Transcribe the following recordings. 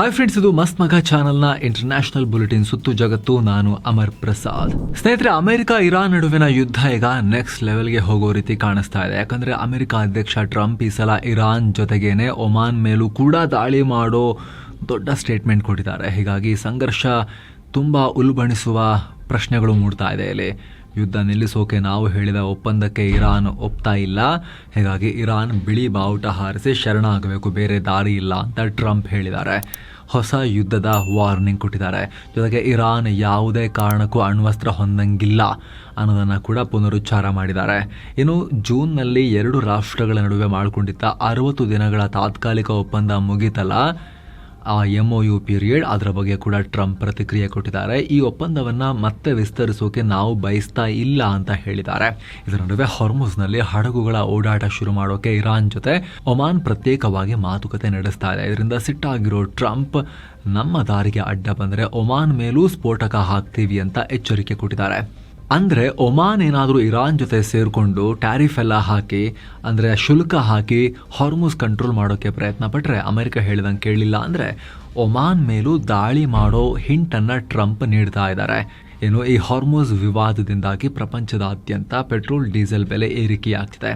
Hi friends, ಇದು ಮಸ್ತ್ ಮಗ ಚಾನಲ್ನ ಇಂಟರ್ನ್ಯಾಷನಲ್ ಬುಲೆಟಿನ್ ಸುತ್ತು ಜಗತ್ತು. ನಾನು ಅಮರ್ ಪ್ರಸಾದ್. ಸ್ನೇಹಿತರೆ, ಅಮೆರಿಕ ಇರಾನ್ ನಡುವಿನ ಯುದ್ಧ ಈಗ ನೆಕ್ಸ್ಟ್ ಲೆವೆಲ್ಗೆ ಹೋಗೋ ರೀತಿ ಕಾಣಿಸ್ತಾ ಇದೆ. ಯಾಕಂದ್ರೆ ಅಮೆರಿಕ ಅಧ್ಯಕ್ಷ ಟ್ರಂಪ್ ಈ ಸಲ ಇರಾನ್ ಜೊತೆಗೇನೆ ಒಮಾನ್ ಮೇಲೂ ಕೂಡ ದಾಳಿ ಮಾಡೋ ದೊಡ್ಡ ಸ್ಟೇಟ್ಮೆಂಟ್ ಕೊಟ್ಟಿದ್ದಾರೆ. ಹೀಗಾಗಿ ಸಂಘರ್ಷ ತುಂಬಾ ಉಲ್ಬಣಿಸುವ ಪ್ರಶ್ನೆಗಳು ಮೂಡ್ತಾ ಇದೆ. ಇಲ್ಲಿ ಯುದ್ಧ ನಿಲ್ಲಿಸೋಕೆ ನಾವು ಹೇಳಿದ ಒಪ್ಪಂದಕ್ಕೆ ಇರಾನ್ ಒಪ್ತಾ ಇಲ್ಲ. ಹೀಗಾಗಿ ಇರಾನ್ ಬಿಳಿ ಬಾವುಟ ಹಾರಿಸಿ ಶರಣಾಗಬೇಕು, ಬೇರೆ ದಾರಿ ಇಲ್ಲ ಅಂತ ಟ್ರಂಪ್ ಹೇಳಿದ್ದಾರೆ. ಹೊಸ ಯುದ್ಧದ ವಾರ್ನಿಂಗ್ ಕೊಟ್ಟಿದ್ದಾರೆ. ಜೊತೆಗೆ ಇರಾನ್ ಯಾವುದೇ ಕಾರಣಕ್ಕೂ ಅಣ್ವಸ್ತ್ರ ಹೊಂದಂಗಿಲ್ಲ ಅನ್ನೋದನ್ನು ಕೂಡ ಪುನರುಚ್ಚಾರ ಮಾಡಿದ್ದಾರೆ. ಇನ್ನು ಜೂನ್ನಲ್ಲಿ 2 ರಾಷ್ಟ್ರಗಳ ನಡುವೆ ಮಾಡಿಕೊಂಡಿದ್ದ 60 ದಿನಗಳ ತಾತ್ಕಾಲಿಕ ಒಪ್ಪಂದ ಮುಗಿತಲ್ಲ, ಆ MOU ಪೀರಿಯಡ್, ಅದರ ಬಗ್ಗೆ ಕೂಡ ಟ್ರಂಪ್ ಪ್ರತಿಕ್ರಿಯೆ ಕೊಟ್ಟಿದ್ದಾರೆ. ಈ ಒಪ್ಪಂದವನ್ನು ಮತ್ತೆ ವಿಸ್ತರಿಸೋಕೆ ನಾವು ಬಯಸ್ತಾ ಇಲ್ಲ ಅಂತ ಹೇಳಿದ್ದಾರೆ. ಇದರ ನಡುವೆ ಹಾರ್ಮುಜ್ನಲ್ಲಿ ಹಡಗುಗಳ ಓಡಾಟ ಶುರು ಮಾಡೋಕೆ ಇರಾನ್ ಜೊತೆ ಒಮಾನ್ ಪ್ರತ್ಯೇಕವಾಗಿ ಮಾತುಕತೆ ನಡೆಸ್ತಾ ಇದೆ. ಇದರಿಂದ ಸಿಟ್ಟಾಗಿರೋ ಟ್ರಂಪ್ ನಮ್ಮ ದಾರಿಗೆ ಅಡ್ಡ ಬಂದರೆ ಒಮಾನ್ ಮೇಲೂ ಸ್ಫೋಟಕ ಹಾಕ್ತೀವಿ ಅಂತ ಎಚ್ಚರಿಕೆ ಕೊಟ್ಟಿದ್ದಾರೆ. ಅಂದರೆ ಒಮಾನ್ ಏನಾದರೂ ಇರಾನ್ ಜೊತೆ ಸೇರಿಕೊಂಡು ಟ್ಯಾರಿಫ್ ಎಲ್ಲ ಹಾಕಿ, ಅಂದರೆ ಶುಲ್ಕ ಹಾಕಿ ಹಾರ್ಮುಜ್ ಕಂಟ್ರೋಲ್ ಮಾಡೋಕ್ಕೆ ಪ್ರಯತ್ನ ಪಟ್ಟರೆ, ಅಮೆರಿಕ ಹೇಳಿದಂಗೆ ಕೇಳಲಿಲ್ಲ ಅಂದರೆ ಒಮಾನ್ ಮೇಲೂ ದಾಳಿ ಮಾಡೋ ಹಿಂಟನ್ನು ಟ್ರಂಪ್ ನೀಡ್ತಾ ಇದ್ದಾರೆ. ಏನು, ಈ ಹಾರ್ಮುಜ್ ವಿವಾದದಿಂದಾಗಿ ಪ್ರಪಂಚದಾದ್ಯಂತ ಪೆಟ್ರೋಲ್ ಡೀಸೆಲ್ ಬೆಲೆ ಏರಿಕೆಯಾಗ್ತಿದೆ.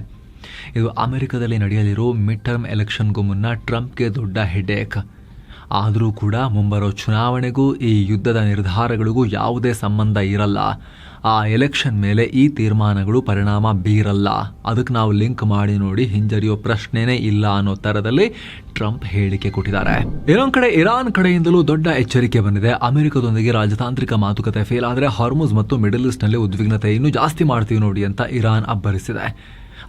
ಇದು ಅಮೆರಿಕದಲ್ಲಿ ನಡೆಯಲಿರೋ ಮಿಡ್ ಟರ್ಮ್ ಎಲೆಕ್ಷನ್ಗೂ ಮುನ್ನ ಟ್ರಂಪ್ಗೆ ದೊಡ್ಡ ಹೆಡೇಕ್. ಆದರೂ ಕೂಡ ಮುಂಬರೋ ಚುನಾವಣೆಗೂ ಈ ಯುದ್ಧದ ನಿರ್ಧಾರಗಳಿಗೂ ಯಾವುದೇ ಸಂಬಂಧ ಇರಲ್ಲ. ಆ ಎಲೆಕ್ಷನ್ ಮೇಲೆ ಈ ತೀರ್ಮಾನಗಳು ಪರಿಣಾಮ ಬೀರಲ್ಲ. ಅದಕ್ಕೆ ನಾವು ಲಿಂಕ್ ಮಾಡಿ ನೋಡಿ ಹಿಂಜರಿಯೋ ಪ್ರಶ್ನೆನೇ ಇಲ್ಲ ಅನ್ನೋ ಥರದಲ್ಲಿ ಟ್ರಂಪ್ ಹೇಳಿಕೆ ಕೊಟ್ಟಿದ್ದಾರೆ. ಇನ್ನೊಂದು ಕಡೆ ಇರಾನ್ ಕಡೆಯಿಂದಲೂ ದೊಡ್ಡ ಎಚ್ಚರಿಕೆ ಬಂದಿದೆ. ಅಮೆರಿಕದೊಂದಿಗೆ ರಾಜತಾಂತ್ರಿಕ ಮಾತುಕತೆ ಫೇಲ್ ಆದರೆ ಹಾರ್ಮುಜ್ ಮತ್ತು ಮಿಡಲ್ ಈಸ್ಟ್ನಲ್ಲಿ ಉದ್ವಿಗ್ನತೆ ಇನ್ನೂ ಜಾಸ್ತಿ ಮಾಡ್ತೀವಿ ನೋಡಿ ಅಂತ ಇರಾನ್ ಅಬ್ಬರಿಸಿದೆ.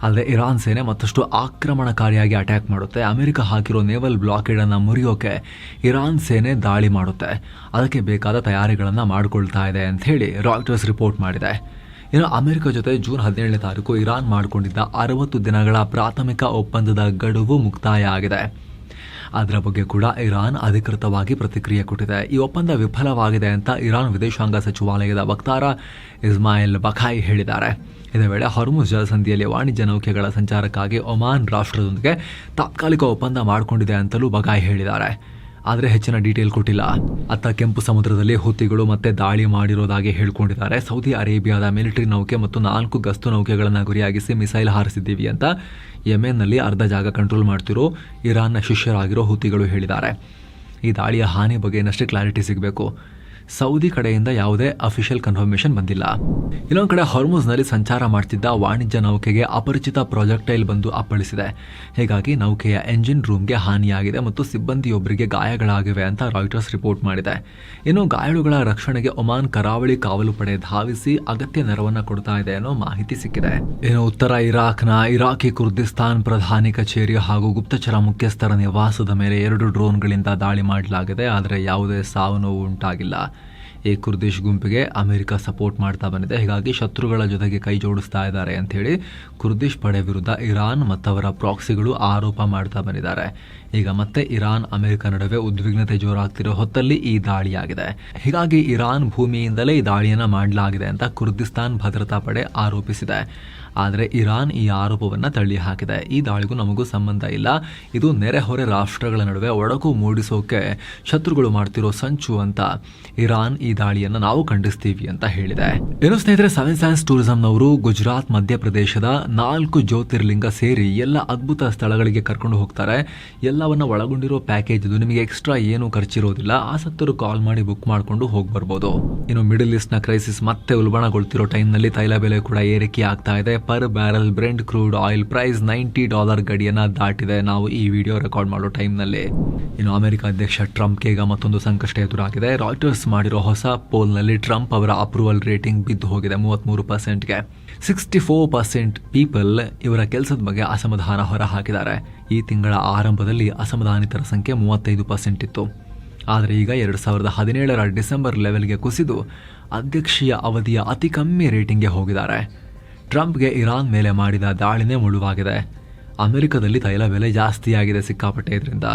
ಆದರೆ ಇರಾನ್ ಸೇನೆ ಮತ್ತಷ್ಟು ಆಕ್ರಮಣಕಾರಿಯಾಗಿ ಅಟ್ಯಾಕ್ ಮಾಡುತ್ತೆ. ಅಮೆರಿಕ ಹಾಕಿರೋ ನೇವಲ್ ಬ್ಲಾಕೇಡನ್ನು ಮುರಿಯೋಕೆ ಇರಾನ್ ಸೇನೆ ದಾಳಿ ಮಾಡುತ್ತೆ. ಅದಕ್ಕೆ ಬೇಕಾದ ತಯಾರಿಗಳನ್ನು ಮಾಡಿಕೊಳ್ತಾ ಇದೆ ಅಂತ ಹೇಳಿ ರಾಯ್ಟರ್ಸ್ ರಿಪೋರ್ಟ್ ಮಾಡಿದೆ. ಇನ್ನು ಅಮೆರಿಕ ಜೊತೆ ಜೂನ್ 17ನೇ ತಾರೀಕು ಇರಾನ್ ಮಾಡಿಕೊಂಡಿದ್ದ 60 ದಿನಗಳ ಪ್ರಾಥಮಿಕ ಒಪ್ಪಂದದ ಗಡುವು ಮುಕ್ತಾಯ ಆಗಿದೆ. ಅದರ ಬಗ್ಗೆ ಕೂಡ ಇರಾನ್ ಅಧಿಕೃತವಾಗಿ ಪ್ರತಿಕ್ರಿಯೆ ಕೊಟ್ಟಿದೆ. ಈ ಒಪ್ಪಂದ ವಿಫಲವಾಗಿದೆ ಅಂತ ಇರಾನ್ ವಿದೇಶಾಂಗ ಸಚಿವಾಲಯದ ವಕ್ತಾರ ಇಸ್ಮಾಯಿಲ್ ಬಖಾಯಿ ಹೇಳಿದ್ದಾರೆ. ಇದೇ ವೇಳೆ ಹಾರ್ಮುಜ್ ಜಲಸಂಧಿಯಲ್ಲಿ ವಾಣಿಜ್ಯ ನೌಕೆಗಳ ಸಂಚಾರಕ್ಕಾಗಿ ಒಮಾನ್ ರಾಷ್ಟ್ರದೊಂದಿಗೆ ತಾತ್ಕಾಲಿಕ ಒಪ್ಪಂದ ಮಾಡಿಕೊಂಡಿದೆ ಅಂತಲೂ ಬಖಾಯಿ ಹೇಳಿದ್ದಾರೆ. ಆದರೆ ಹೆಚ್ಚಿನ ಡೀಟೇಲ್ ಕೊಟ್ಟಿಲ್ಲ. ಅತ್ತ ಕೆಂಪು ಸಮುದ್ರದಲ್ಲಿ ಹುತಿಗಳು ಮತ್ತೆ ದಾಳಿ ಮಾಡಿರೋದಾಗಿ ಹೇಳ್ಕೊಂಡಿದ್ದಾರೆ. ಸೌದಿ ಅರೇಬಿಯಾದ ಮಿಲಿಟರಿ ನೌಕೆ ಮತ್ತು 4 ಗಸ್ತು ನೌಕೆಗಳನ್ನು ಗುರಿಯಾಗಿಸಿ ಮಿಸೈಲ್ ಹಾರಿಸಿದ್ದೀವಿ ಅಂತ ಯೆಮೆನ್ನಲ್ಲಿ ಅರ್ಧ ಜಾಗ ಕಂಟ್ರೋಲ್ ಮಾಡ್ತಿರೋ ಇರಾನ್ನ ಶಿಷ್ಯರಾಗಿರೋ ಹುತಿಗಳು ಹೇಳಿದ್ದಾರೆ. ಈ ದಾಳಿಯ ಹಾನಿ ಬಗ್ಗೆ ಇನ್ನಷ್ಟೇ ಕ್ಲಾರಿಟಿ ಸಿಗಬೇಕು. ಸೌದಿ ಕಡೆಯಿಂದ ಯಾವುದೇ ಅಫಿಷಿಯಲ್ ಕನ್ಫರ್ಮೇಷನ್ ಬಂದಿಲ್ಲ. ಇನ್ನೊಂದು ಕಡೆ ಹಾರ್ಮುಜ್ನಲ್ಲಿ ಸಂಚಾರ ಮಾಡ್ತಿದ್ದ ವಾಣಿಜ್ಯ ನೌಕೆಗೆ ಅಪರಿಚಿತ ಪ್ರಾಜೆಕ್ಟೈಲ್ ಬಂದು ಅಪ್ಪಳಿಸಿದೆ. ಹೀಗಾಗಿ ನೌಕೆಯ ಎಂಜಿನ್ ರೂಮ್ಗೆ ಹಾನಿಯಾಗಿದೆ ಮತ್ತು ಸಿಬ್ಬಂದಿಯೊಬ್ಬರಿಗೆ ಗಾಯಗಳಾಗಿವೆ ಅಂತ ರಾಯ್ಟರ್ಸ್ ರಿಪೋರ್ಟ್ ಮಾಡಿದೆ. ಇನ್ನು ಗಾಯಾಳುಗಳ ರಕ್ಷಣೆಗೆ ಒಮಾನ್ ಕರಾವಳಿ ಕಾವಲು ಪಡೆ ಧಾವಿಸಿ ಅಗತ್ಯ ನೆರವನ್ನು ಕೊಡ್ತಾ ಇದೆ ಅನ್ನೋ ಮಾಹಿತಿ ಸಿಕ್ಕಿದೆ. ಇನ್ನು ಉತ್ತರ ಇರಾಕ್ನ ಇರಾಕಿ ಕುರ್ದಿಸ್ತಾನ್ ಪ್ರಧಾನಿ ಕಚೇರಿ ಹಾಗೂ ಗುಪ್ತಚರ ಮುಖ್ಯಸ್ಥರ ನಿವಾಸದ ಮೇಲೆ 2 ಡ್ರೋನ್ಗಳಿಂದ ದಾಳಿ ಮಾಡಲಾಗಿದೆ. ಆದರೆ ಯಾವುದೇ ಸಾವು ನೋವು ಉಂಟಾಗಿಲ್ಲ. ಈ ಕುರ್ದಿಶ್ ಗುಂಪಿಗೆ ಅಮೆರಿಕ ಸಪೋರ್ಟ್ ಮಾಡ್ತಾ ಬಂದಿದೆ. ಹೀಗಾಗಿ ಶತ್ರುಗಳ ಜೊತೆಗೆ ಕೈ ಜೋಡಿಸ್ತಾ ಇದ್ದಾರೆ ಅಂಥೇಳಿ ಕುರ್ದಿಶ್ ಪಡೆ ವಿರುದ್ಧ ಇರಾನ್ ಮತ್ತವರ ಪ್ರಾಕ್ಸಿಗಳು ಆರೋಪ ಮಾಡ್ತಾ ಬಂದಿದ್ದಾರೆ. ಈಗ ಮತ್ತೆ ಇರಾನ್ ಅಮೆರಿಕ ನಡುವೆ ಉದ್ವಿಗ್ನತೆ ಜೋರಾಗ್ತಿರೋ ಹೊತ್ತಲ್ಲಿ ಈ ದಾಳಿಯಾಗಿದೆ. ಹೀಗಾಗಿ ಇರಾನ್ ಭೂಮಿಯಿಂದಲೇ ಈ ದಾಳಿಯನ್ನು ಮಾಡಲಾಗಿದೆ ಅಂತ ಕುರ್ದಿಸ್ತಾನ್ ಭದ್ರತಾ ಪಡೆ ಆರೋಪಿಸಿದೆ. ಆದರೆ ಇರಾನ್ ಈ ಆರೋಪವನ್ನು ತಳ್ಳಿ ಹಾಕಿದೆ. ಈ ದಾಳಿಗೂ ನಮಗೂ ಸಂಬಂಧ ಇಲ್ಲ, ಇದು ನೆರೆಹೊರೆ ರಾಷ್ಟ್ರಗಳ ನಡುವೆ ಒಡಕು ಮೂಡಿಸೋಕೆ ಶತ್ರುಗಳು ಮಾಡ್ತಿರೋ ಸಂಚು ಅಂತ ಇರಾನ್ ಈ ದಾಳಿಯನ್ನು ನಾವು ಖಂಡಿಸ್ತೀವಿ ಅಂತ ಹೇಳಿದೆ. ಏನು ಸ್ನೇಹಿತರೆ, 7 ಸೈನ್ಸ್ ಟೂರಿಸಂನವರು ಗುಜರಾತ್ ಮಧ್ಯಪ್ರದೇಶದ 4 ಜ್ಯೋತಿರ್ಲಿಂಗ ಸೇರಿ ಎಲ್ಲ ಅದ್ಭುತ ಸ್ಥಳಗಳಿಗೆ ಕರ್ಕೊಂಡು ಹೋಗ್ತಾರೆ. ಎಲ್ಲವನ್ನ ಒಳಗೊಂಡಿರೋ ಪ್ಯಾಕೇಜ್ ಇದು. ನಿಮಗೆ ಎಕ್ಸ್ಟ್ರಾ ಏನು ಖರ್ಚಿರೋದಿಲ್ಲ. ಆಸಕ್ತರು ಕಾಲ್ ಮಾಡಿ ಬುಕ್ ಮಾಡಿಕೊಂಡು ಹೋಗಿ ಬರ್ಬೋದು. ಇನ್ನು ಮಿಡಲ್ ಈಸ್ಟ್ನ ಕ್ರೈಸಿಸ್ ಮತ್ತೆ ಉಲ್ಬಣಗೊಳ್ತಿರೋ ಟೈಮ್ನಲ್ಲಿ ತೈಲ ಬೆಲೆ ಕೂಡ ಏರಿಕೆ ಆಗ್ತಾ ಇದೆ. Per barrel Brent crude oil price $90 ಗಡಿಯನ್ನ ದಾಟಿದೆ ನಾವು ಈ ವಿಡಿಯೋ ರೆಕಾರ್ಡ್ ಮಾಡೋ ಟೈಮ್ನಲ್ಲಿ. ಇನ್ನು ಅಮೆರಿಕ ಅಧ್ಯಕ್ಷ ಟ್ರಂಪ್ಗೆ ಈಗ ಮತ್ತೊಂದು ಸಂಕಷ್ಟ ಎದುರಾಗಿದೆ. ರಾಯ್ಟರ್ಸ್ ಮಾಡಿರೋ ಹೊಸ ಪೋಲ್ನಲ್ಲಿ ಟ್ರಂಪ್ ಅವರ ಅಪ್ರೂವಲ್ ರೇಟಿಂಗ್ ಬಿದ್ದು ಹೋಗಿದೆ 33%ಗೆ. 64% ಪೀಪಲ್ ಇವರ ಕೆಲಸದ ಬಗ್ಗೆ ಅಸಮಾಧಾನ ಹೊರ ಹಾಕಿದ್ದಾರೆ. ಈ ತಿಂಗಳ ಆರಂಭದಲ್ಲಿ ಅಸಮಾಧಾನಿತರ ಸಂಖ್ಯೆ 35% ಇತ್ತು. ಆದರೆ ಈಗ 2017ರ ಡಿಸೆಂಬರ್ ಲೆವೆಲ್ಗೆ ಕುಸಿದು ಅಧ್ಯಕ್ಷೀಯ ಅವಧಿಯ ಅತಿ ಕಮ್ಮಿ ರೇಟಿಂಗ್ಗೆ ಹೋಗಿದ್ದಾರೆ. ಟ್ರಂಪ್ಗೆ ಇರಾನ್ ಮೇಲೆ ಮಾಡಿದ ದಾಳಿನೇ ಮುಳುವಾಗಿದೆ. ಅಮೆರಿಕದಲ್ಲಿ ತೈಲ ಬೆಲೆ ಜಾಸ್ತಿಯಾಗಿದೆ ಸಿಕ್ಕಾಪಟ್ಟೆ. ಇದರಿಂದ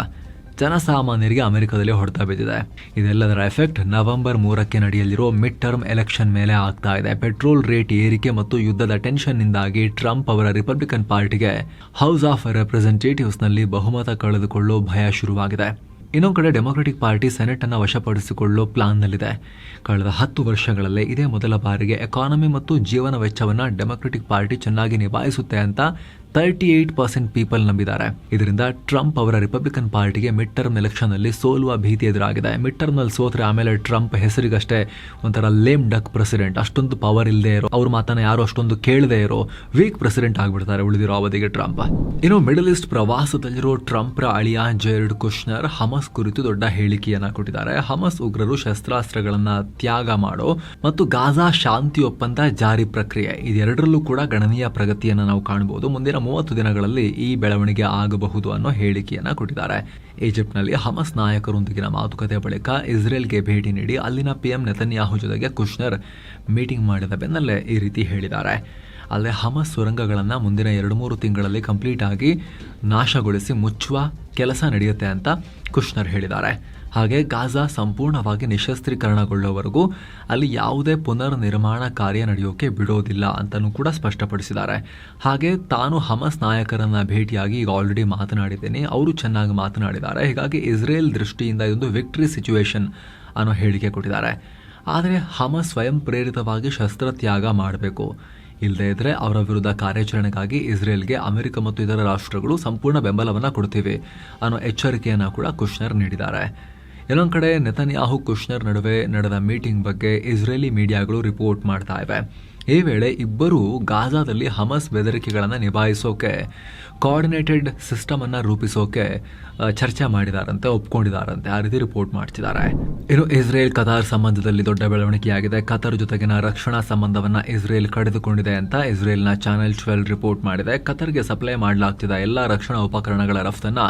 ಜನಸಾಮಾನ್ಯರಿಗೆ ಅಮೆರಿಕದಲ್ಲಿ ಹೊಡೆತ ಬಿದ್ದಿದೆ. ಇದೆಲ್ಲದರ ಎಫೆಕ್ಟ್ ನವೆಂಬರ್ 3ಕ್ಕೆ ನಡೆಯಲಿರೋ ಮಿಡ್ ಟರ್ಮ್ ಎಲೆಕ್ಷನ್ ಮೇಲೆ ಆಗ್ತಾ ಇದೆ. ಪೆಟ್ರೋಲ್ ರೇಟ್ ಏರಿಕೆ ಮತ್ತು ಯುದ್ಧದ ಟೆನ್ಷನ್ನಿಂದಾಗಿ ಟ್ರಂಪ್ ಅವರ ರಿಪಬ್ಲಿಕನ್ ಪಾರ್ಟಿಗೆ ಹೌಸ್ ಆಫ್ ರೆಪ್ರೆಸೆಂಟೇಟಿವ್ಸ್ನಲ್ಲಿ ಬಹುಮತ ಕಳೆದುಕೊಳ್ಳೋ ಭಯ ಶುರುವಾಗಿದೆ. ಇನ್ನೊಂದು ಕಡೆ ಡೆಮೊಕ್ರೆಟಿಕ್ ಪಾರ್ಟಿ ಸೆನೆಟ್ ಅನ್ನು ವಶಪಡಿಸಿಕೊಳ್ಳೋ ಪ್ಲಾನ್ನಲ್ಲಿದೆ. ಕಳೆದ 10 ವರ್ಷಗಳಲ್ಲೇ ಇದೇ ಮೊದಲ ಬಾರಿಗೆ ಎಕಾನಮಿ ಮತ್ತು ಜೀವನ ವೆಚ್ಚವನ್ನು ಡೆಮೊಕ್ರೆಟಿಕ್ ಪಾರ್ಟಿ ಚೆನ್ನಾಗಿ ನಿಭಾಯಿಸುತ್ತೆ ಅಂತ 38% ಪೀಪಲ್ ನಂಬಿದ್ದಾರೆ. ಇದರಿಂದ ಟ್ರಂಪ್ ಅವರ ರಿಪಬ್ಲಿಕನ್ ಪಾರ್ಟಿಗೆ ಮಿಡ್ ಟರ್ಮ್ ಎಲೆಕ್ಷನ್ ನಲ್ಲಿ ಸೋಲುವ ಭೀತಿ ಎದುರಾಗಿದೆ. ಮಿಡ್ ಟರ್ಮ್ ನಲ್ಲಿ ಸೋತ್ರೆ ಆಮೇಲೆ ಟ್ರಂಪ್ ಹೆಸರಿಗಷ್ಟೇ ಒಂಥರ ಲೇಮ್ ಡಕ್ ಪ್ರೆಸಿಡೆಂಟ್, ಅಷ್ಟೊಂದು ಪವರ್ ಇಲ್ಲದೆ ಇರೋ, ಅವ್ರ ಮಾತನ್ನ ಯಾರು ಅಷ್ಟೊಂದು ಕೇಳದೆ ಇರೋ ವೀಕ್ ಪ್ರೆಸಿಡೆಂಟ್ ಆಗ್ಬಿಡ್ತಾರೆ ಉಳಿದಿರೋ ಅವಧಿಗೆ ಟ್ರಂಪ್. ಇನ್ನು ಮಿಡಲ್ ಈಸ್ಟ್ ಪ್ರವಾಸದಲ್ಲಿರೋ ಟ್ರಂಪ್ರ ಅಳಿಯ ಜೇರ್ಡ್ ಕುಶ್ನರ್ ಹಮಸ್ ಕುರಿತು ದೊಡ್ಡ ಹೇಳಿಕೆಯನ್ನ ಕೊಟ್ಟಿದ್ದಾರೆ. ಹಮಸ್ ಉಗ್ರರು ಶಸ್ತ್ರಾಸ್ತ್ರಗಳನ್ನ ತ್ಯಾಗ ಮಾಡೋ ಮತ್ತು ಗಾಜಾ ಶಾಂತಿ ಒಪ್ಪಂದ ಜಾರಿ ಪ್ರಕ್ರಿಯೆ ಇದೆರಡರಲ್ಲೂ ಕೂಡ ಗಣನೀಯ ಪ್ರಗತಿಯನ್ನು ನಾವು ಕಾಣಬಹುದು. ಮುಂದಿನ 30 ದಿನಗಳಲ್ಲಿ ಈ ಬೆಳವಣಿಗೆ ಆಗಬಹುದು ಅನ್ನೋ ಹೇಳಿಕೆಯನ್ನ ಕೊಟ್ಟಿದ್ದಾರೆ. ಈಜಿಪ್ಟ್ನಲ್ಲಿ ಹಮಸ್ ನಾಯಕರೊಂದಿಗಿನ ಮಾತುಕತೆ ಬಳಿಕ ಇಸ್ರೇಲ್ಗೆ ಭೇಟಿ ನೀಡಿ ಅಲ್ಲಿನ PM ನೆತನ್ಯಾಹು ಜೊತೆಗೆ ಕುಶ್ನರ್ ಮೀಟಿಂಗ್ ಮಾಡಿದ ಬೆನ್ನಲ್ಲೇ ಈ ರೀತಿ ಹೇಳಿದ್ದಾರೆ. ಅಲ್ಲದೆ ಹಮಸ್ ಸುರಂಗಗಳನ್ನು ಮುಂದಿನ 2-3 ತಿಂಗಳಲ್ಲಿ ಕಂಪ್ಲೀಟ್ ಆಗಿ ನಾಶಗೊಳಿಸಿ ಮುಚ್ಚುವ ಕೆಲಸ ನಡೆಯುತ್ತೆ ಅಂತ ಕುಶ್ನರ್ ಹೇಳಿದ್ದಾರೆ. ಹಾಗೆ ಗಾಜಾ ಸಂಪೂರ್ಣವಾಗಿ ನಿಶಸ್ತ್ರೀಕರಣಗೊಳ್ಳುವವರೆಗೂ ಅಲ್ಲಿ ಯಾವುದೇ ಪುನರ್ ನಿರ್ಮಾಣ ಕಾರ್ಯ ನಡೆಯೋಕೆ ಬಿಡೋದಿಲ್ಲ ಅಂತಲೂ ಕೂಡ ಸ್ಪಷ್ಟಪಡಿಸಿದ್ದಾರೆ. ಹಾಗೆ ತಾನು ಹಮಸ್ ನಾಯಕರನ್ನ ಭೇಟಿಯಾಗಿ ಈಗ ಆಲ್ರೆಡಿ ಮಾತನಾಡಿದ್ದೇನೆ, ಅವರು ಚೆನ್ನಾಗಿ ಮಾತನಾಡಿದ್ದಾರೆ, ಹೀಗಾಗಿ ಇಸ್ರೇಲ್ ದೃಷ್ಟಿಯಿಂದ ಇದೊಂದು ವಿಕ್ಟರಿ ಸಿಚುವೇಶನ್ ಅನ್ನೋ ಹೇಳಿಕೆ ಕೊಟ್ಟಿದ್ದಾರೆ. ಆದರೆ ಹಮಸ್ ಸ್ವಯಂ ಪ್ರೇರಿತವಾಗಿ ಶಸ್ತ್ರತ್ಯಾಗ ಮಾಡಬೇಕು, ಇಲ್ಲದೇ ಇದ್ರೆ ಅವರ ವಿರುದ್ಧ ಕಾರ್ಯಾಚರಣೆಗಾಗಿ ಇಸ್ರೇಲ್ಗೆ ಅಮೆರಿಕ ಮತ್ತು ಇತರ ರಾಷ್ಟ್ರಗಳು ಸಂಪೂರ್ಣ ಬೆಂಬಲವನ್ನು ಕೊಡ್ತೀವಿ ಅನ್ನೋ ಎಚ್ಚರಿಕೆಯನ್ನು ಕೂಡ ಕುಶ್ನರ್ ನೀಡಿದ್ದಾರೆ. ಇನ್ನೊಂದು ಕಡೆ ನೆತನ್ಯಾಹು ಕುಶ್ನರ್ ನಡುವೆ ನಡೆದ ಮೀಟಿಂಗ್ ಬಗ್ಗೆ ಇಸ್ರೇಲಿ ಮೀಡಿಯಾಗಳು ರಿಪೋರ್ಟ್ ಮಾಡ್ತಾ ಇವೆ. ಈ ವೇಳೆ ಇಬ್ಬರು ಗಾಜಾದಲ್ಲಿ ಹಮಸ್ ಬೆದರಿಕೆಗಳನ್ನು ನಿಭಾಯಿಸೋಕೆ ಕೋಆರ್ಡಿನೇಟೆಡ್ ಸಿಸ್ಟಮ್ ಅನ್ನು ರೂಪಿಸೋಕೆ ಚರ್ಚೆ ಮಾಡಿದಾರಂತೆ, ಒಪ್ಕೊಂಡಿದ್ದಾರಂತೆ, ಆ ರೀತಿ ರಿಪೋರ್ಟ್ ಮಾಡ್ತಿದ್ದಾರೆ. ಇನ್ನು ಇಸ್ರೇಲ್ ಕತಾರ್ ಸಂಬಂಧದಲ್ಲಿ ದೊಡ್ಡ ಬೆಳವಣಿಗೆಯಾಗಿದೆ. ಕತಾರ್ ಜೊತೆಗಿನ ರಕ್ಷಣಾ ಸಂಬಂಧವನ್ನ ಇಸ್ರೇಲ್ ಕಡಿದುಕೊಂಡಿದೆ ಅಂತ ಇಸ್ರೇಲ್ನ ಚಾನೆಲ್ 12 ರಿಪೋರ್ಟ್ ಮಾಡಿದೆ. ಕತಾರ್ಗೆ ಸಪ್ಲೈ ಮಾಡಲಾಗ್ತಿದ್ದ ಎಲ್ಲ ರಕ್ಷಣಾ ಉಪಕರಣಗಳ ರಫ್ತನ್ನ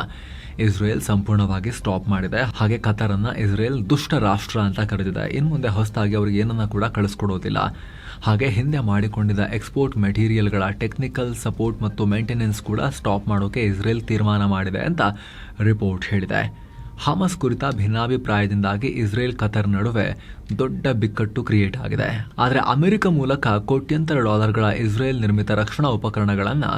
ಇಸ್ರೇಲ್ ಸಂಪೂರ್ಣವಾಗಿ ಸ್ಟಾಪ್ ಮಾಡಿದೆ. ಹಾಗೆ ಕತಾರನ್ನ ಇಸ್ರೇಲ್ ದುಷ್ಟ ರಾಷ್ಟ್ರ ಅಂತ ಕರೆದಿದೆ. ಇನ್ನು ಮುಂದೆ ಹೊಸದಾಗಿ ಅವ್ರಿಗೆ ಏನನ್ನ ಕೂಡ ಕಳಿಸ್ಕೊಡೋದಿಲ್ಲ. ಹಾಗೆ ಹಿಂದೆ ಮಾಡಿಕೊಂಡಿದ್ದ ಎಕ್ಸ್ಪೋರ್ಟ್ ಮೆಟೀರಿಯಲ್ಗಳ ಟೆಕ್ನಿಕಲ್ ಸಪೋರ್ಟ್ ಮತ್ತು ಮೇಂಟೆನೆನ್ಸ್ ಕೂಡ ಸ್ಟಾಪ್ ಮಾಡೋಕೆ ಇಸ್ರೇಲ್ ತೀರ್ಮಾನ ಮಾಡಿದೆ ಅಂತ ರಿಪೋರ್ಟ್ ಹೇಳಿದೆ. ಹಮಸ್ ಕುರಿತ ಭಿನ್ನಾಭಿಪ್ರಾಯದಿಂದಾಗಿ ಇಸ್ರೇಲ್ ಕತಾರ್ ನಡುವೆ ದೊಡ್ಡ ಬಿಕ್ಕಟ್ಟು ಕ್ರಿಯೇಟ್ ಆಗಿದೆ. ಆದರೆ ಅಮೆರಿಕ ಮೂಲಕ ಕೋಟ್ಯಂತರ ಡಾಲರ್ಗಳ ಇಸ್ರೇಲ್ ನಿರ್ಮಿತ ರಕ್ಷಣಾ ಉಪಕರಣಗಳನ್ನು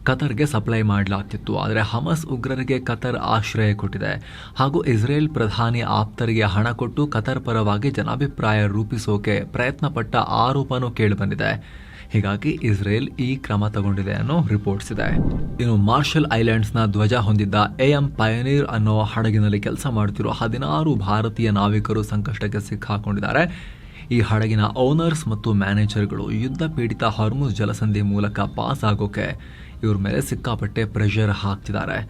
ಕತಾರ್ಗೆ ಸಪ್ಲೈ ಮಾಡಲಾಗ್ತಿತ್ತು. ಆದರೆ ಹಮಸ್ ಉಗ್ರರಿಗೆ ಕತಾರ್ ಆಶ್ರಯ ಕೊಟ್ಟಿದೆ ಹಾಗೂ ಇಸ್ರೇಲ್ ಪ್ರಧಾನಿ ಆಪ್ತರಿಗೆ ಹಣ ಕೊಟ್ಟು ಕತಾರ್ ಪರವಾಗಿ ಜನಾಭಿಪ್ರಾಯ ರೂಪಿಸೋಕೆ ಪ್ರಯತ್ನ ಪಟ್ಟ ಆರೋಪನೂ ಕೇಳಿಬಂದಿದೆ. ಹೀಗಾಗಿ ಇಸ್ರೇಲ್ ಈ ಕ್ರಮ ತಗೊಂಡಿದೆ ಅನ್ನೋ ರಿಪೋರ್ಟ್ಸ್ ಇದೆ. ಇನ್ನು ಮಾರ್ಷಲ್ ಐಲ್ಯಾಂಡ್ಸ್ನ ಧ್ವಜ ಹೊಂದಿದ್ದ AM ಪಯನೀರ್ ಅನ್ನೋ ಹಡಗಿನಲ್ಲಿ ಕೆಲಸ ಮಾಡುತ್ತಿರುವ 16 ಭಾರತೀಯ ನಾವಿಕರು ಸಂಕಷ್ಟಕ್ಕೆ ಸಿಕ್ಕಾಕೊಂಡಿದ್ದಾರೆ. ಈ ಹಡಗಿನ ಓನರ್ಸ್ ಮತ್ತು ಮ್ಯಾನೇಜರ್ಗಳು ಯುದ್ಧ ಪೀಡಿತ ಹಾರ್ಮುಜ್ ಜಲಸಂಧಿ ಮೂಲಕ ಪಾಸ್ ಆಗೋಕೆ ಇವ್ರ ಮೇಲೆ ಸಿಕ್ಕಾಪಟ್ಟೆ ಪ್ರೆಷರ್ ಹಾಕ್ತಿದ್ದಾರೆ.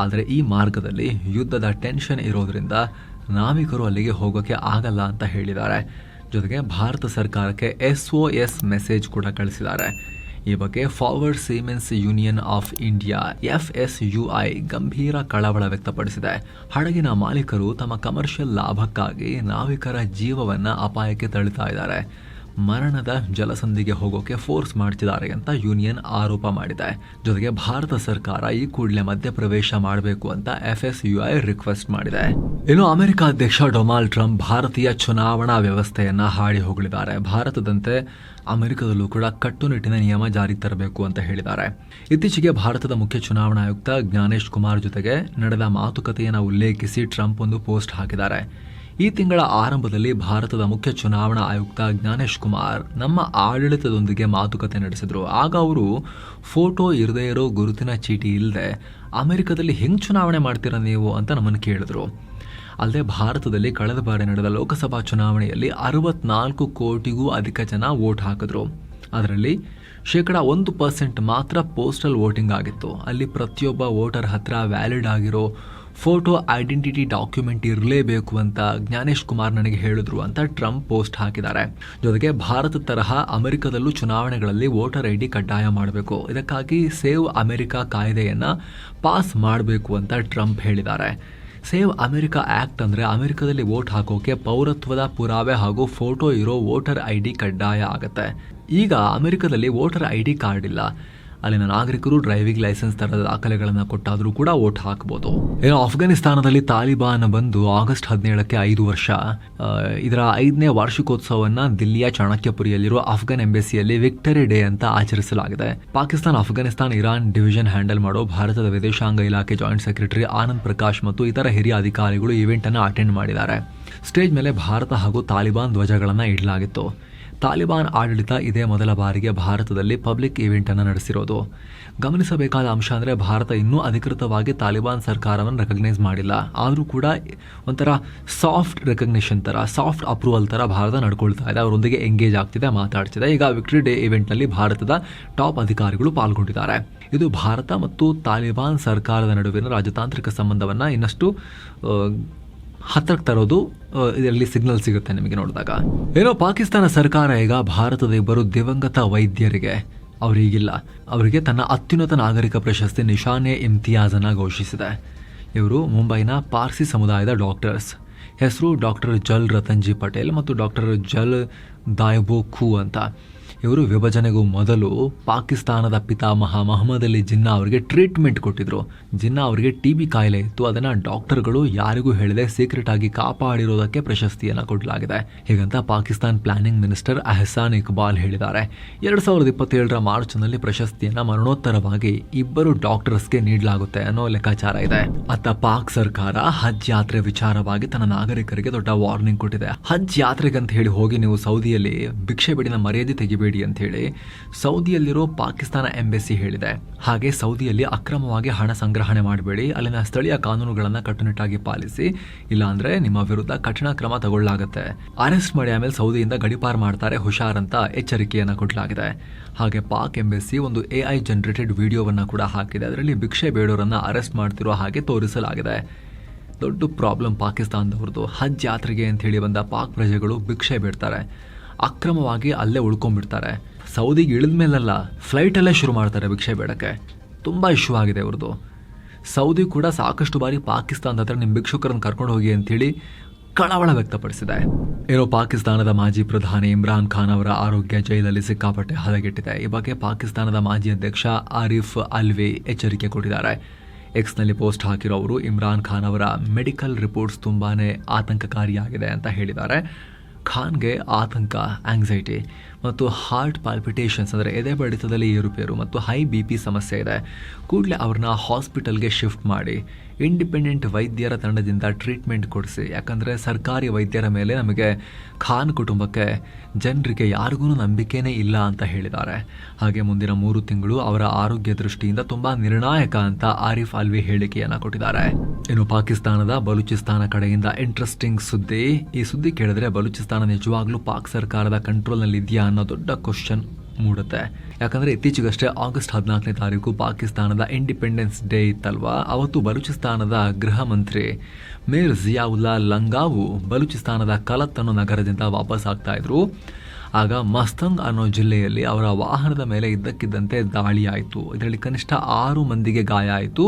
ಆದರೆ ಈ ಮಾರ್ಗದಲ್ಲಿ ಯುದ್ಧದ ಟೆನ್ಷನ್ ಇರೋದ್ರಿಂದ ನಾವಿಕರು ಅಲ್ಲಿಗೆ ಹೋಗೋಕೆ ಆಗಲ್ಲ ಅಂತ ಹೇಳಿದ್ದಾರೆ. ಜೊತೆಗೆ ಭಾರತ ಸರ್ಕಾರಕ್ಕೆ SOS ಮೆಸೇಜ್ ಕೂಡ ಕಳಿಸಿದ್ದಾರೆ. ಈ ಬಗ್ಗೆ forward siemens union of India FSUI ಗಂಭೀರ ಕಳವಳ ವ್ಯಕ್ತಪಡಿಸಿದೆ. ಹಡಗಿನ ಮಾಲೀಕರು ತಮ್ಮ ಕಮರ್ಷಿಯಲ್ ಲಾಭಕ್ಕಾಗಿ ನಾವಿಕರ ಜೀವವನ್ನ ಅಪಾಯಕ್ಕೆ ತಳ್ಳುತ್ತಾ ಇದ್ದಾರೆ, ಮರಣದ ಜಲಸಂಧಿಗೆ ಹೋಗೋಕೆ ಫೋರ್ಸ್ ಮಾಡ್ತಿದ್ದಾರೆ ಅಂತ ಯೂನಿಯನ್ ಆರೋಪ ಮಾಡಿದೆ. ಜೊತೆಗೆ ಭಾರತ ಸರ್ಕಾರ ಈ ಕೂಡಲೇ ಮಧ್ಯಪ್ರವೇಶ ಮಾಡಬೇಕು ಅಂತ FSUI ರಿಕ್ವೆಸ್ಟ್ ಮಾಡಿದೆ. ಇನ್ನು ಅಮೆರಿಕ ಅಧ್ಯಕ್ಷ ಡೊನಾಲ್ಡ್ ಟ್ರಂಪ್ ಭಾರತೀಯ ಚುನಾವಣಾ ವ್ಯವಸ್ಥೆಯನ್ನ ಹಾಡಿ ಹೊಗಳಿದ್ದಾರೆ. ಭಾರತದಂತೆ ಅಮೆರಿಕದಲ್ಲೂ ಕೂಡ ಕಟ್ಟುನಿಟ್ಟಿನ ನಿಯಮ ಜಾರಿಗೆ ತರಬೇಕು ಅಂತ ಹೇಳಿದ್ದಾರೆ. ಇತ್ತೀಚೆಗೆ ಭಾರತದ ಮುಖ್ಯ ಚುನಾವಣಾ ಆಯುಕ್ತ ಜ್ಞಾನೇಶ್ ಕುಮಾರ್ ಜೊತೆಗೆ ನಡೆದ ಮಾತುಕತೆಯನ್ನು ಉಲ್ಲೇಖಿಸಿ ಟ್ರಂಪ್ ಒಂದು ಪೋಸ್ಟ್ ಹಾಕಿದ್ದಾರೆ. ಈ ತಿಂಗಳ ಆರಂಭದಲ್ಲಿ ಭಾರತದ ಮುಖ್ಯ ಚುನಾವಣಾ ಆಯುಕ್ತ ಜ್ಞಾನೇಶ್ ಕುಮಾರ್ ನಮ್ಮ ಆಡಳಿತದೊಂದಿಗೆ ಮಾತುಕತೆ ನಡೆಸಿದ್ರು. ಆಗ ಅವರು ಫೋಟೋ ಇರದೇ ಇರೋ ಗುರುತಿನ ಚೀಟಿ ಇಲ್ಲದೆ ಅಮೆರಿಕದಲ್ಲಿ ಹೆಂಗ್ ಚುನಾವಣೆ ಮಾಡ್ತೀರಾ ನೀವು ಅಂತ ನಮ್ಮನ್ನು ಕೇಳಿದ್ರು. ಅಲ್ಲದೆ ಭಾರತದಲ್ಲಿ ಕಳೆದ ಬಾರಿ ನಡೆದ ಲೋಕಸಭಾ ಚುನಾವಣೆಯಲ್ಲಿ 64 ಕೋಟಿಗೂ ಅಧಿಕ ಜನ ವೋಟ್ ಹಾಕಿದ್ರು. ಅದರಲ್ಲಿ 1% ಮಾತ್ರ ಪೋಸ್ಟಲ್ ವೋಟಿಂಗ್ ಆಗಿತ್ತು. ಅಲ್ಲಿ ಪ್ರತಿಯೊಬ್ಬ ವೋಟರ್ ಹತ್ರ ವ್ಯಾಲಿಡ್ ಆಗಿರೋ ಫೋಟೋ ಐಡೆಂಟಿಟಿ ಡಾಕ್ಯುಮೆಂಟ್ ಇರಲೇಬೇಕು ಅಂತ ಜ್ಞಾನೇಶ್ ಕುಮಾರ್ ನನಗೆ ಹೇಳಿದ್ರು ಅಂತ ಟ್ರಂಪ್ ಪೋಸ್ಟ್ ಹಾಕಿದ್ದಾರೆ. ಜೊತೆಗೆ ಭಾರತ ತರಹ ಅಮೆರಿಕದಲ್ಲೂ ಚುನಾವಣೆಗಳಲ್ಲಿ ವೋಟರ್ ID ಕಡ್ಡಾಯ ಮಾಡಬೇಕು, ಇದಕ್ಕಾಗಿ ಸೇವ್ ಅಮೆರಿಕಾ ಕಾಯ್ದೆಯನ್ನ ಪಾಸ್ ಮಾಡಬೇಕು ಅಂತ ಟ್ರಂಪ್ ಹೇಳಿದ್ದಾರೆ. ಸೇವ್ ಅಮೆರಿಕಾ ಆಕ್ಟ್ ಅಂದ್ರೆ ಅಮೆರಿಕದಲ್ಲಿ ವೋಟ್ ಹಾಕೋಕೆ ಪೌರತ್ವದ ಪುರಾವೆ ಹಾಗೂ ಫೋಟೋ ಇರೋ ವೋಟರ್ ID ಕಡ್ಡಾಯ ಆಗುತ್ತೆ. ಈಗ ಅಮೆರಿಕದಲ್ಲಿ ವೋಟರ್ ID ಕಾರ್ಡ್ ಇಲ್ಲ, ಅಲ್ಲಿನ ನಾಗರಿಕರು ಡ್ರೈವಿಂಗ್ ಲೈಸೆನ್ಸ್ ತರದ ದಾಖಲೆಗಳನ್ನು ಕೊಟ್ಟಾದರೂ ಕೂಡ ವೋಟ್ ಹಾಕಬಹುದು. ಏನು ಅಫ್ಘಾನಿಸ್ತಾನದಲ್ಲಿ ತಾಲಿಬಾನ್ ಬಂದು ಆಗಸ್ಟ್ 17ಕ್ಕೆ 5 ವರ್ಷ. ಇದರ 5ನೇ ವಾರ್ಷಿಕೋತ್ಸವವನ್ನು ದಿಲ್ಲಿಯ ಚಾಣಕ್ಯಪುರಿಯಲ್ಲಿರುವ ಅಫ್ಘಾನ್ ಎಂಬೆಸಿಯಲ್ಲಿ ವಿಕ್ಟರಿ ಡೇ ಅಂತ ಆಚರಿಸಲಾಗಿದೆ. Pakistan, Afghanistan, Iran division handle ಮಾಡೋ ಭಾರತದ ವಿದೇಶಾಂಗ ಇಲಾಖೆ ಜಾಯಿಂಟ್ ಸೆಕ್ರೆಟರಿ ಆನಂದ್ ಪ್ರಕಾಶ್ ಮತ್ತು ಇತರ ಹಿರಿಯ ಅಧಿಕಾರಿಗಳು ಇವೆಂಟ್ ಅನ್ನು ಅಟೆಂಡ್ ಮಾಡಿದ್ದಾರೆ. ಸ್ಟೇಜ್ ಮೇಲೆ ಭಾರತ ಹಾಗೂ ತಾಲಿಬಾನ್ ಧ್ವಜಗಳನ್ನು ಇಡಲಾಗಿತ್ತು. ತಾಲಿಬಾನ್ ಆಡಳಿತ ಇದೇ ಮೊದಲ ಬಾರಿಗೆ ಭಾರತದಲ್ಲಿ ಪಬ್ಲಿಕ್ ಇವೆಂಟ್ ಅನ್ನು ನಡೆಸಿರೋದು. ಗಮನಿಸಬೇಕಾದ ಅಂಶ ಅಂದರೆ ಭಾರತ ಇನ್ನೂ ಅಧಿಕೃತವಾಗಿ ತಾಲಿಬಾನ್ ಸರ್ಕಾರವನ್ನು ರೆಕಗ್ನೈಸ್ ಮಾಡಿಲ್ಲ. ಆದರೂ ಕೂಡ ಒಂಥರ ಸಾಫ್ಟ್ ರೆಕಗ್ನಿಷನ್ ಥರ, ಸಾಫ್ಟ್ ಅಪ್ರೂವಲ್ ಥರ ಭಾರತ ನಡ್ಕೊಳ್ತಾ ಇದೆ, ಅವರೊಂದಿಗೆ ಎಂಗೇಜ್ ಆಗ್ತಿದೆ, ಮಾತಾಡ್ತಿದೆ. ಈಗ ವಿಕ್ಟರಿ ಡೇ ಇವೆಂಟ್ನಲ್ಲಿ ಭಾರತದ ಟಾಪ್ ಅಧಿಕಾರಿಗಳು ಪಾಲ್ಗೊಂಡಿದ್ದಾರೆ. ಇದು ಭಾರತ ಮತ್ತು ತಾಲಿಬಾನ್ ಸರ್ಕಾರದ ನಡುವಿನ ರಾಜತಾಂತ್ರಿಕ ಸಂಬಂಧವನ್ನು ಇನ್ನಷ್ಟು ಹತ್ತಿರಕ್ಕೆ ತರೋದು ಇದರಲ್ಲಿ ಸಿಗ್ನಲ್ ಸಿಗುತ್ತೆ ನಿಮಗೆ ನೋಡಿದಾಗ. ಏನೋ ಪಾಕಿಸ್ತಾನ ಸರ್ಕಾರ ಈಗ ಭಾರತದ ಇಬ್ಬರು ದಿವಂಗತ ವೈದ್ಯರಿಗೆ, ಅವರಿಗಿಲ್ಲ, ಅವರಿಗೆ ತನ್ನ ಅತ್ಯುನ್ನತ ನಾಗರಿಕ ಪ್ರಶಸ್ತಿ ನಿಶಾನೆ ಇಮ್ತಿಯಾಜನ್ನು ಘೋಷಿಸಿದೆ. ಇವರು ಮುಂಬೈನ ಪಾರ್ಸಿ ಸಮುದಾಯದ ಡಾಕ್ಟರ್ಸ್. ಹೆಸರು ಡಾಕ್ಟರ್ ಜಲ್ ರತನ್ಜಿ ಪಟೇಲ್ ಮತ್ತು ಡಾಕ್ಟರ್ ಜಲ್ ದಾಯ್ಬೋ ಖೂ ಅಂತ. ಇವರು ವಿಭಜನೆಗೂ ಮೊದಲು ಪಾಕಿಸ್ತಾನದ ಪಿತಾಮಹ ಮೊಹಮ್ಮದ್ ಅಲಿ ಜಿನ್ನಾ ಅವರಿಗೆ ಟ್ರೀಟ್ಮೆಂಟ್ ಕೊಟ್ಟಿದ್ರು. ಜಿನ್ನಾ ಅವರಿಗೆ TB ಕಾಯಿಲೆ ಇತ್ತು. ಅದನ್ನು ಡಾಕ್ಟರ್ಗಳು ಯಾರಿಗೂ ಹೇಳದೆ ಸೀಕ್ರೆಟ್ ಆಗಿ ಕಾಪಾಡಿರೋದಕ್ಕೆ ಪ್ರಶಸ್ತಿಯನ್ನು ಕೊಡಲಾಗಿದೆ. ಹೀಗಂತ ಪಾಕಿಸ್ತಾನ್ ಪ್ಲಾನಿಂಗ್ ಮಿನಿಸ್ಟರ್ ಅಹ್ಸಾನ್ ಇಕ್ಬಾಲ್ ಹೇಳಿದ್ದಾರೆ. 2027ರ ಮಾರ್ಚ್ನಲ್ಲಿ ಪ್ರಶಸ್ತಿಯನ್ನು ಮರಣೋತ್ತರವಾಗಿ ಇಬ್ಬರು ಡಾಕ್ಟರ್ಸ್ಗೆ ನೀಡಲಾಗುತ್ತೆ ಅನ್ನೋ ಲೆಕ್ಕಾಚಾರ ಇದೆ. ಅತ್ತ ಪಾಕ್ ಸರ್ಕಾರ ಹಜ್ ಯಾತ್ರೆ ವಿಚಾರವಾಗಿ ತನ್ನ ನಾಗರಿಕರಿಗೆ ದೊಡ್ಡ ವಾರ್ನಿಂಗ್ ಕೊಟ್ಟಿದೆ. ಹಜ್ ಯಾತ್ರೆಗಂತ ಹೇಳಿ ಹೋಗಿ ನೀವು ಸೌದಿಯಲ್ಲಿ ಭಿಕ್ಷೆ ಬೇಡಿನ ಮರ್ಯಾದೆ ತೆಗಿಬೇಡಿ ಅಂತ ಹೇಳಿ ಸೌದಿಯಲ್ಲಿರೋ ಪಾಕಿಸ್ತಾನ ಎಂಬೆಸಿ ಹೇಳಿದೆ. ಹಾಗೆ ಸೌದಿಯಲ್ಲಿ ಅಕ್ರಮವಾಗಿ ಹಣ ಸಂಗ್ರಹಣೆ ಮಾಡಬೇಡಿ, ಅಲ್ಲಿನ ಸ್ಥಳೀಯ ಕಾನೂನುಗಳನ್ನು ಕಟ್ಟುನಿಟ್ಟಾಗಿ ಪಾಲಿಸಿ, ಇಲ್ಲಾಂದ್ರೆ ನಿಮ್ಮ ವಿರುದ್ಧ ಕಠಿಣ ಕ್ರಮ ತಗೊಳ್ಳಲಾಗುತ್ತೆ, ಅರೆಸ್ಟ್ ಮಾಡಿ ಆಮೇಲೆ ಸೌದಿಯಿಂದ ಗಡಿಪಾರ್ ಮಾಡ್ತಾರೆ, ಹುಷಾರ್ ಅಂತ ಎಚ್ಚರಿಕೆಯನ್ನು ಕೊಡಲಾಗಿದೆ. ಹಾಗೆ ಪಾಕ್ ಎಂಬೆಸಿ ಒಂದು AI ಜನರೇಟೆಡ್ ವಿಡಿಯೋವನ್ನು ಕೂಡ ಹಾಕಿದೆ. ಅದರಲ್ಲಿ ಭಿಕ್ಷೆ ಬೇಡೋರನ್ನ ಅರೆಸ್ಟ್ ಮಾಡ್ತಿರೋ ಹಾಗೆ ತೋರಿಸಲಾಗಿದೆ. ದೊಡ್ಡ ಪ್ರಾಬ್ಲಮ್ ಪಾಕಿಸ್ತಾನದವ್ರದ್ದು. ಹಜ್ ಯಾತ್ರೆಗೆ ಅಂತ ಹೇಳಿ ಬಂದ ಪಾಕ್ ಪ್ರಜೆಗಳು ಭಿಕ್ಷೆ ಬೇಡ್ತಾರೆ, ಅಕ್ರಮವಾಗಿ ಅಲ್ಲೇ ಉಳ್ಕೊಂಡ್ಬಿಡ್ತಾರೆ. ಸೌದಿಗೆ ಇಳಿದ ಮೇಲೆಲ್ಲ ಫ್ಲೈಟಲ್ಲೇ ಶುರು ಮಾಡ್ತಾರೆ ಭಿಕ್ಷೆ ಬೇಡಕ್ಕೆ. ತುಂಬ ಇಶ್ಯೂ ಆಗಿದೆ ಅವ್ರದ್ದು. ಸೌದಿ ಕೂಡ ಸಾಕಷ್ಟು ಬಾರಿ ಪಾಕಿಸ್ತಾನದ ಹತ್ರ ನಿಮ್ಮ ಭಿಕ್ಷುಕರನ್ನು ಕರ್ಕೊಂಡು ಹೋಗಿ ಅಂತೇಳಿ ಕಳವಳ ವ್ಯಕ್ತಪಡಿಸಿದೆ. ಏನೋ ಪಾಕಿಸ್ತಾನದ ಮಾಜಿ ಪ್ರಧಾನಿ ಇಮ್ರಾನ್ ಖಾನ್ ಅವರ ಆರೋಗ್ಯ ಜೈಲಲ್ಲಿ ಸಿಕ್ಕಾಪಟ್ಟೆ ಹದಗೆಟ್ಟಿದೆ. ಈ ಬಗ್ಗೆ ಪಾಕಿಸ್ತಾನದ ಮಾಜಿ ಅಧ್ಯಕ್ಷ ಆರಿಫ್ ಅಲ್ವಿ ಎಚ್ಚರಿಕೆ ಕೊಟ್ಟಿದ್ದಾರೆ. ಎಕ್ಸ್ನಲ್ಲಿ ಪೋಸ್ಟ್ ಹಾಕಿರೋ ಅವರು ಇಮ್ರಾನ್ ಖಾನ್ ಅವರ ಮೆಡಿಕಲ್ ರಿಪೋರ್ಟ್ಸ್ ತುಂಬಾನೇ ಆತಂಕಕಾರಿಯಾಗಿದೆ ಅಂತ ಹೇಳಿದ್ದಾರೆ. ಖಾನ್ಗೆ ಆತಂಕ, ಆಂಗ್ಸೈಟಿ ಮತ್ತು ಹಾರ್ಟ್ ಪಾಲ್ಪಿಟೇಷನ್ಸ್ ಅಂದರೆ ಎದೆ ಬಡಿತದಲ್ಲಿ ಏರುಪೇರು ಮತ್ತು ಹೈ BP ಸಮಸ್ಯೆ ಇದೆ. ಕೂಡಲೇ ಅವ್ರನ್ನ ಹಾಸ್ಪಿಟಲ್ಗೆ ಶಿಫ್ಟ್ ಮಾಡಿ ಇಂಡಿಪೆಂಡೆಂಟ್ ವೈದ್ಯರ ತಂಡದಿಂದ ಟ್ರೀಟ್ಮೆಂಟ್ ಕೊಡಿಸಿ. ಯಾಕಂದರೆ ಸರ್ಕಾರಿ ವೈದ್ಯರ ಮೇಲೆ ನಮಗೆ ಖಾನ್ ಕುಟುಂಬಕ್ಕೆ, ಜನರಿಗೆ ಯಾರಿಗೂ ನಂಬಿಕೆನೇ ಇಲ್ಲ ಅಂತ ಹೇಳಿದ್ದಾರೆ. ಹಾಗೆ ಮುಂದಿನ 3 ತಿಂಗಳು ಅವರ ಆರೋಗ್ಯ ದೃಷ್ಟಿಯಿಂದ ತುಂಬ ನಿರ್ಣಾಯಕ ಅಂತ ಆರಿಫ್ ಅಲ್ವಿ ಹೇಳಿಕೆಯನ್ನು ಕೊಟ್ಟಿದ್ದಾರೆ. ಇನ್ನು ಪಾಕಿಸ್ತಾನದ ಬಲೂಚಿಸ್ತಾನ ಕಡೆಯಿಂದ ಇಂಟ್ರೆಸ್ಟಿಂಗ್ ಸುದ್ದಿ. ಈ ಸುದ್ದಿ ಕೇಳಿದ್ರೆ ಬಲೂಚಿಸ್ತಾನ ನಿಜವಾಗ್ಲೂ ಪಾಕ್ ಸರ್ಕಾರದ ಕಂಟ್ರೋಲ್ನಲ್ಲಿ ಇದೆಯಾ ಅನ್ನೋ ದೊಡ್ಡ ಕ್ವಶನ್ ಮೂಡುತ್ತೆ. ಯಾಕಂದರೆ ಇತ್ತೀಚೆಗಷ್ಟೇ ಆಗಸ್ಟ್ 14ನೇ ತಾರೀಕು ಪಾಕಿಸ್ತಾನದ ಇಂಡಿಪೆಂಡೆನ್ಸ್ ಡೇ ಇತ್ತಲ್ವಾ. ಅವತ್ತು ಬಲೂಚಿಸ್ತಾನದ ಗೃಹ ಮಂತ್ರಿ ಮೇರ್ ಜಿಯಾವುಲ್ಲಾ ಲಂಗಾವು ಬಲೂಚಿಸ್ತಾನದ ಕಲತ್ ಅನ್ನೋ ನಗರದಿಂದ ವಾಪಸ್ ಆಗ್ತಾ ಇದ್ರು. ಆಗ ಮಸ್ತಂಗ್ ಅನ್ನೋ ಜಿಲ್ಲೆಯಲ್ಲಿ ಅವರ ವಾಹನದ ಮೇಲೆ ಇದ್ದಕ್ಕಿದ್ದಂತೆ ದಾಳಿ ಆಯಿತು. ಇದರಲ್ಲಿ ಕನಿಷ್ಠ 6 ಮಂದಿಗೆ ಗಾಯ ಆಯಿತು,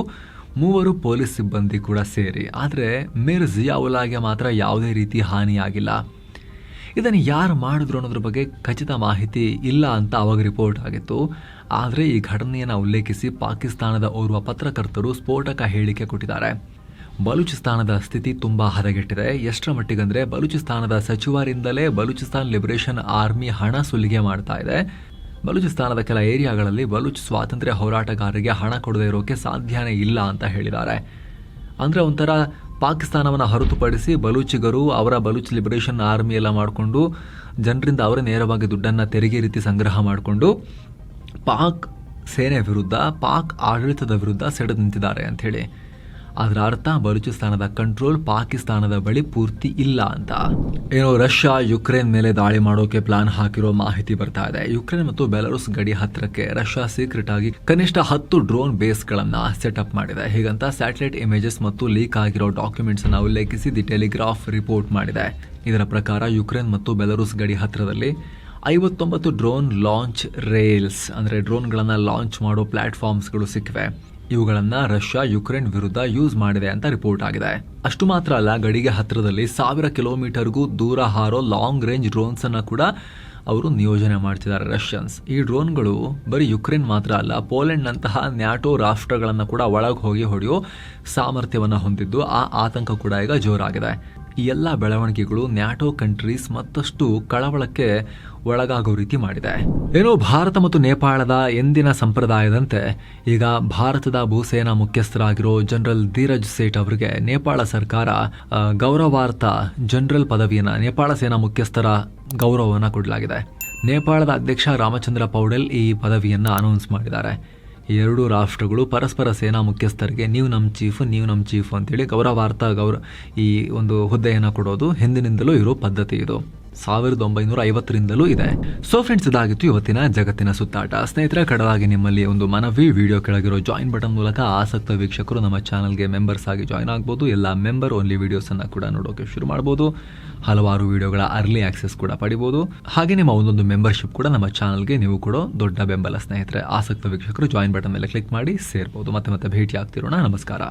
3 ಪೊಲೀಸ್ ಸಿಬ್ಬಂದಿ ಕೂಡ ಸೇರಿ. ಆದರೆ ಮೇರ್ ಜಿಯಾವುಲ್ಲಾಗೆ ಮಾತ್ರ ಯಾವುದೇ ರೀತಿ ಹಾನಿಯಾಗಿಲ್ಲ. ಇದನ್ನು ಯಾರು ಮಾಡಿದ್ರು ಅನ್ನೋದ್ರ ಬಗ್ಗೆ ಖಚಿತ ಮಾಹಿತಿ ಇಲ್ಲ ಅಂತ ಅವಾಗ ರಿಪೋರ್ಟ್ ಆಗಿತ್ತು. ಆದರೆ ಈ ಘಟನೆಯನ್ನು ಉಲ್ಲೇಖಿಸಿ ಪಾಕಿಸ್ತಾನದ ಓರ್ವ ಪತ್ರಕರ್ತರು ಸ್ಫೋಟಕ ಹೇಳಿಕೆ ಕೊಟ್ಟಿದ್ದಾರೆ. ಬಲೂಚಿಸ್ತಾನದ ಸ್ಥಿತಿ ತುಂಬ ಹದಗೆಟ್ಟಿದೆ. ಎಷ್ಟರ ಮಟ್ಟಿಗಂದರೆ ಬಲೂಚಿಸ್ತಾನದ ಸಚಿವರಿಂದಲೇ ಬಲೂಚಿಸ್ತಾನ್ ಲಿಬರೇಷನ್ ಆರ್ಮಿ ಹಣ ಸುಲಿಗೆ ಮಾಡ್ತಾ ಇದೆ. ಬಲೂಚಿಸ್ತಾನದ ಕೆಲ ಏರಿಯಾಗಳಲ್ಲಿ ಬಲೂಚ್ ಸ್ವಾತಂತ್ರ್ಯ ಹೋರಾಟಗಾರರಿಗೆ ಹಣ ಕೊಡದೇ ಇರೋಕೆ ಸಾಧ್ಯನೇ ಇಲ್ಲ ಅಂತ ಹೇಳಿದ್ದಾರೆ. ಅಂದರೆ ಒಂಥರ ಪಾಕಿಸ್ತಾನವನ್ನು ಹೊರತುಪಡಿಸಿ ಬಲೂಚಿಗರು ಅವರ ಬಲೂಚ್ ಲಿಬರೇಷನ್ ಆರ್ಮಿ ಎಲ್ಲ ಮಾಡಿಕೊಂಡು ಜನರಿಂದ ಅವರೇ ನೇರವಾಗಿ ದುಡ್ಡನ್ನು ತೆರಿಗೆ ರೀತಿ ಸಂಗ್ರಹ ಮಾಡಿಕೊಂಡು ಪಾಕ್ ಸೇನೆ ವಿರುದ್ಧ, ಪಾಕ್ ಆಡಳಿತದ ವಿರುದ್ಧ ಸೆಡೆದು ನಿಂತಿದ್ದಾರೆ ಅಂಥೇಳಿ. ಅದರ ಅರ್ಥ ಬಲೂಚಿಸ್ತಾನದ ಕಂಟ್ರೋಲ್ ಪಾಕಿಸ್ತಾನದ ಬಳಿ ಪೂರ್ತಿ ಇಲ್ಲ ಅಂತ. ಏನೋ ರಷ್ಯಾ ಯುಕ್ರೇನ್ ಮೇಲೆ ದಾಳಿ ಮಾಡೋಕೆ ಪ್ಲಾನ್ ಹಾಕಿರೋ ಮಾಹಿತಿ ಬರ್ತಾ ಇದೆ. ಯುಕ್ರೇನ್ ಮತ್ತು ಬೆಲಾರುಸ್ ಗಡಿ ಹತ್ತಿರಕ್ಕೆ ರಷ್ಯಾ ಸೀಕ್ರೆಟ್ ಆಗಿ ಕನಿಷ್ಠ 10 ಡ್ರೋನ್ ಬೇಸ್ಗಳನ್ನ ಸೆಟಪ್ ಮಾಡಿದೆ. ಹೀಗಂತ ಸ್ಯಾಟಲೈಟ್ ಇಮೇಜಸ್ ಮತ್ತು ಲೀಕ್ ಆಗಿರೋ ಡಾಕ್ಯುಮೆಂಟ್ಸ್ ಅನ್ನು ಉಲ್ಲೇಖಿಸಿ ದಿ ಟೆಲಿಗ್ರಾಫ್ ರಿಪೋರ್ಟ್ ಮಾಡಿದೆ. ಇದರ ಪ್ರಕಾರ ಯುಕ್ರೇನ್ ಮತ್ತು ಬೆಲಾರುಸ್ ಗಡಿ ಹತ್ತಿರದಲ್ಲಿ 59 ಡ್ರೋನ್ ಲಾಂಚ್ ರೇಲ್ಸ್ ಅಂದರೆ ಡ್ರೋನ್ಗಳನ್ನು ಲಾಂಚ್ ಮಾಡೋ ಪ್ಲಾಟ್ಫಾರ್ಮ್ಸ್ಗಳು ಸಿಕ್ಕಿವೆ. ಇವುಗಳನ್ನು ರಷ್ಯಾ ಯುಕ್ರೇನ್ ವಿರುದ್ಧ ಯೂಸ್ ಮಾಡಿದೆ ಅಂತ ರಿಪೋರ್ಟ್ ಆಗಿದೆ. ಅಷ್ಟು ಮಾತ್ರ ಅಲ್ಲ, ಗಡಿಗೆ ಹತ್ತಿರದಲ್ಲಿ 1000 ಕಿಲೋಮೀಟರ್ಗೂ ದೂರ ಹಾರೋ ಲಾಂಗ್ ರೇಂಜ್ ಡ್ರೋನ್ಸ್ ಅನ್ನು ಕೂಡ ಅವರು ನಿಯೋಜನೆ ಮಾಡ್ತಿದ್ದಾರೆ ರಷ್ಯನ್ಸ್. ಈ ಡ್ರೋನ್ಗಳು ಬರೀ ಯುಕ್ರೇನ್ ಮಾತ್ರ ಅಲ್ಲ, ಪೋಲೆಂಡ್ನಂತಹ ನ್ಯಾಟೋ ರಾಷ್ಟ್ರಗಳನ್ನು ಕೂಡ ಒಳಗೆ ಹೋಗಿ ಹೊಡೆಯೋ ಸಾಮರ್ಥ್ಯವನ್ನು ಹೊಂದಿದ್ದು ಆ ಆತಂಕ ಕೂಡ ಈಗ ಜೋರಾಗಿದೆ. ಈ ಎಲ್ಲ ಬೆಳವಣಿಗೆಗಳು ನ್ಯಾಟೋ ಕಂಟ್ರೀಸ್ ಮತ್ತಷ್ಟು ಕಳವಳಕ್ಕೆ ಒಳಗಾಗೋ ರೀತಿ ಮಾಡಿದೆ. ಏನೋ ಭಾರತ ಮತ್ತು ನೇಪಾಳದ ಎಂದಿನ ಸಂಪ್ರದಾಯದಂತೆ ಈಗ ಭಾರತದ ಭೂಸೇನಾ ಮುಖ್ಯಸ್ಥರಾಗಿರೋ ಜನರಲ್ ಧೀರಜ್ ಸೇಠ್ ಅವರಿಗೆ ನೇಪಾಳ ಸರ್ಕಾರ ಗೌರವಾರ್ಥ ಜನರಲ್ ಪದವಿಯನ್ನು, ನೇಪಾಳ ಸೇನಾ ಮುಖ್ಯಸ್ಥರ ಗೌರವವನ್ನು ಕೊಡಲಾಗಿದೆ. ನೇಪಾಳದ ಅಧ್ಯಕ್ಷ ರಾಮಚಂದ್ರ ಪೌಡೆಲ್ ಈ ಪದವಿಯನ್ನು ಅನೌನ್ಸ್ ಮಾಡಿದ್ದಾರೆ. ಈ ಎರಡೂ ರಾಷ್ಟ್ರಗಳು ಪರಸ್ಪರ ಸೇನಾ ಮುಖ್ಯಸ್ಥರಿಗೆ ನೀವು ನಮ್ಮ ಚೀಫ್ ಅಂತೇಳಿ ಗೌರವಾರ್ಥ ಈ ಒಂದು ಹುದ್ದೆಯನ್ನು ಕೊಡೋದು ಹಿಂದಿನಿಂದಲೂ ಇರೋ ಪದ್ಧತಿ. ಇದು 1950ರಿಂದಲೂ ಇದೆ. ಸೊ ಫ್ರೆಂಡ್ಸ್, ಇದಾಗಿತ್ತು ಇವತ್ತಿನ ಜಗತ್ತಿನ ಸುತ್ತಾಟ. ಸ್ನೇಹಿತರೆ, ಕಡವಾಗಿ ನಿಮ್ಮಲ್ಲಿ ಒಂದು ಮನವಿ, ವಿಡಿಯೋ ಕೆಳಗಿರೋ ಜಾಯಿನ್ ಬಟನ್ ಮೂಲಕ ಆಸಕ್ತ ವೀಕ್ಷಕರು ನಮ್ಮ ಚಾನಲ್ಗೆ ಮೆಂಬರ್ಸ್ ಆಗಿ ಜಾಯಿನ್ ಆಗ್ಬೋದು. ಎಲ್ಲ ಮೆಂಬರ್ ಓನ್ಲಿ ವಿಡಿಯೋಸನ್ನು ಕೂಡ ನೋಡೋಕೆ ಶುರು ಮಾಡ್ಬೋದು. ಹಲವಾರು ವಿಡಿಯೋಗಳ ಅರ್ಲಿ ಆಕ್ಸೆಸ್ ಕೂಡ ಪಡಿಬೋದು. ಹಾಗೆ ನಿಮ್ಮ ಒಂದೊಂದು ಮೆಂಬರ್ಶಿಪ್ ಕೂಡ ನಮ್ಮ ಚಾನಲ್ಗೆ ನೀವು ಕೊಡೋ ದೊಡ್ಡ ಬೆಂಬಲ. ಸ್ನೇಹಿತರೆ, ಆಸಕ್ತ ವೀಕ್ಷಕರು ಜಾಯಿನ್ ಬಟನ್ ಮೇಲೆ ಕ್ಲಿಕ್ ಮಾಡಿ ಸೇರ್ಬೋದು. ಮತ್ತೆ ಭೇಟಿ ಆಗ್ತಿರೋಣ. ನಮಸ್ಕಾರ.